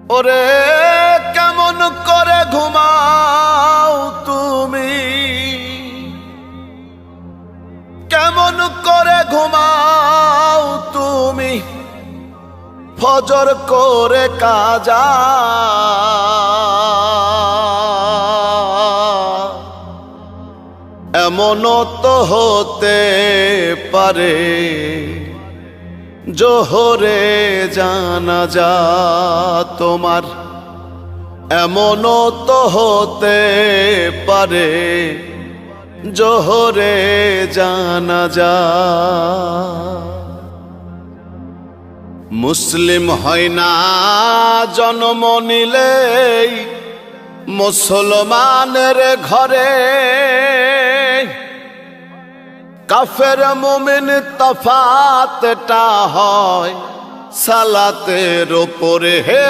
ওরে কেমন করে ঘুমাও তুমি, কেমন করে ঘুমাও তুমি ফজর করে কাজা। এমনও তো হতে পারে জোহরে জানাজা তোমার, এমনও তো হতে পারে জোহরে জানাজা। মুসলিম হয় না জন্ম নিলেই মুসলমানের ঘরে, কাফের মুমিন তফাতটা হয় সালাতের উপরে। হে